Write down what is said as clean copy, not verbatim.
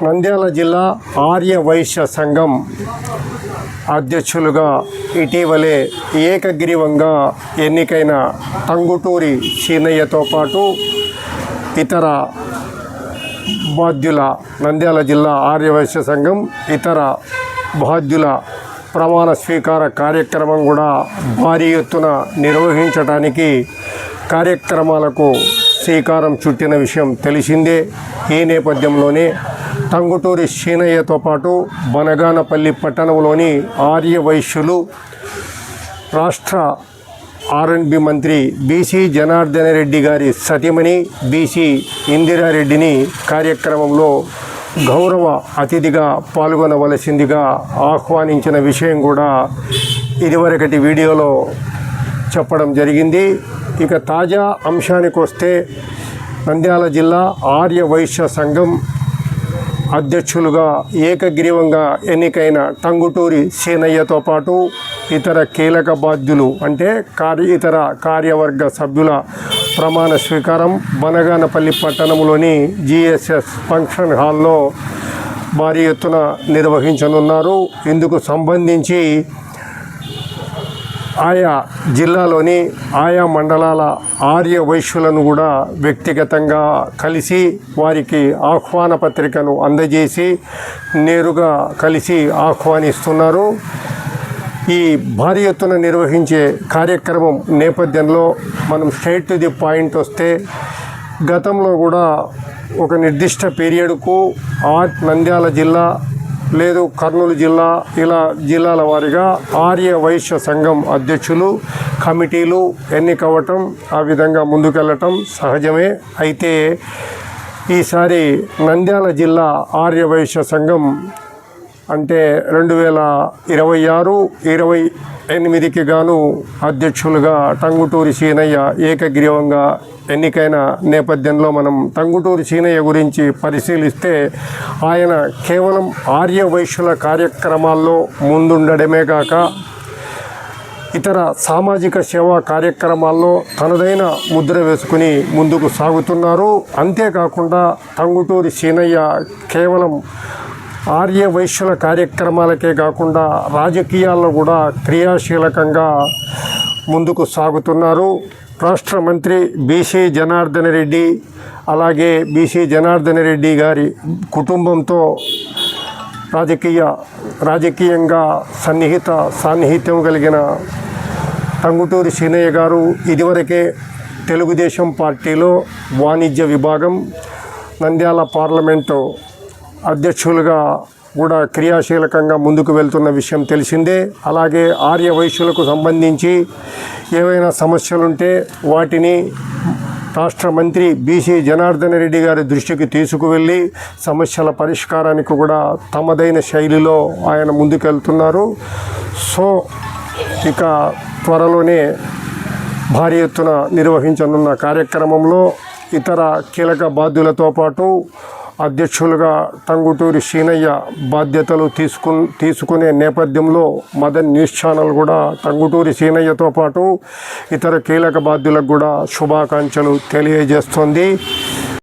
నంద్యాల జిల్లా ఆర్య వైశ్య సంఘం అధ్యక్షులుగా ఇటీవలే ఏకగ్రీవంగా ఎన్నికైన టంగుటూరి సీనయ్యతో పాటు ఇతర బాధ్యుల నంద్యాల జిల్లా ఆర్య వైశ్య సంఘం ఇతర బాధ్యుల ప్రమాణ స్వీకార కార్యక్రమం కూడా భారీ ఎత్తున నిర్వహించడానికి కార్యక్రమాలకు శ్రీకారం చుట్టిన విషయం తెలిసిందే. ఈ నేపథ్యంలోనే టంగుటూరి సీనయ్యతో పాటు బనగానపల్లి పట్టణంలోని ఆర్య వైశ్యులు రాష్ట్ర ఆర్ఎండ్బి మంత్రి బీసీ జనార్దన రెడ్డి గారి సతీమణి బీసీ ఇందిరారెడ్డిని కార్యక్రమంలో గౌరవ అతిథిగా పాల్గొనవలసిందిగా ఆహ్వానించిన విషయం కూడా ఇదివరకటి వీడియోలో చెప్పడం జరిగింది. ఇక తాజా అంశానికి వస్తే నంద్యాల జిల్లా ఆర్య వైశ్య సంఘం అధ్యక్షులుగా ఏకగ్రీవంగా ఎన్నికైన టంగుటూరి సీనయ్యతో పాటు ఇతర కీలక బాధ్యులు అంటే ఇతర కార్యవర్గ సభ్యుల ప్రమాణ స్వీకారం బనగానపల్లి పట్టణంలోని జిఎస్ఎస్ ఫంక్షన్ హాల్లో భారీ ఎత్తున నిర్వహించనున్నారు. ఇందుకు సంబంధించి ఆయా జిల్లాలోని ఆయా మండలాల ఆర్య వైశ్యులను కూడా వ్యక్తిగతంగా కలిసి వారికి ఆహ్వాన పత్రికను అందజేసి నేరుగా కలిసి ఆహ్వానిస్తున్నారు. ఈ భారీ ఎత్తున నిర్వహించే కార్యక్రమం నేపథ్యంలో మనం స్ట్రైట్ టు ది పాయింట్ వస్తే గతంలో కూడా ఒక నిర్దిష్ట పీరియడ్కు నంద్యాల జిల్లా లేదు కర్నూలు జిల్లా ఇలా జిల్లాల వారీగా ఆర్య వైశ్య సంఘం అధ్యక్షులు కమిటీలు ఎన్నికవ్వటం ఆ విధంగా ముందుకెళ్ళటం సహజమే. అయితే ఈసారి నంద్యాల జిల్లా ఆర్య వైశ్య సంఘం అంటే 2026-28కి గాను అధ్యక్షులుగా టంగుటూరి సీనయ్య ఏకగ్రీవంగా ఎన్నికైన నేపథ్యంలో మనం టంగుటూరి సీనయ్య గురించి పరిశీలిస్తే ఆయన కేవలం ఆర్య వైశ్యుల కార్యక్రమాల్లో ముందుండడమే కాక ఇతర సామాజిక సేవా కార్యక్రమాల్లో తనదైన ముద్ర వేసుకుని ముందుకు సాగుతున్నారు. అంతేకాకుండా టంగుటూరి సీనయ్య కేవలం ఆర్య వైశ్యుల కార్యక్రమాలకే కాకుండా రాజకీయాల్లో కూడా క్రియాశీలకంగా ముందుకు సాగుతున్నారు. రాష్ట్ర మంత్రి బీసీ జనార్దన రెడ్డి అలాగే బీసీ జనార్దన రెడ్డి గారి కుటుంబంతో రాజకీయంగా సాన్నిహిత్యం కలిగిన టంగుటూరి సీనయ్య గారు ఇదివరకే తెలుగుదేశం పార్టీలో వాణిజ్య విభాగం నంద్యాల పార్లమెంటు అధ్యక్షులుగా కూడా క్రియాశీలకంగా ముందుకు వెళ్తున్న విషయం తెలిసిందే. అలాగే ఆర్య వైశ్యులకు సంబంధించి ఏవైనా సమస్యలుంటే వాటిని రాష్ట్ర మంత్రి బీసీ జనార్దన రెడ్డి గారి దృష్టికి తీసుకువెళ్ళి సమస్యల పరిష్కారానికి కూడా తమదైన శైలిలో ఆయన ముందుకెళ్తున్నారు. సో ఇక త్వరలోనే భారీ ఎత్తున నిర్వహించనున్న కార్యక్రమంలో ఇతర కీలక బాధ్యులతో పాటు అధ్యక్షులుగా టంగుటూరి సీనయ్య బాధ్యతలు తీసుకునే నేపథ్యంలో మదన్ న్యూస్ ఛానల్ కూడా టంగుటూరి సీనయ్యతో పాటు ఇతర కీలక బాధ్యులకు కూడా శుభాకాంక్షలు తెలియజేస్తోంది.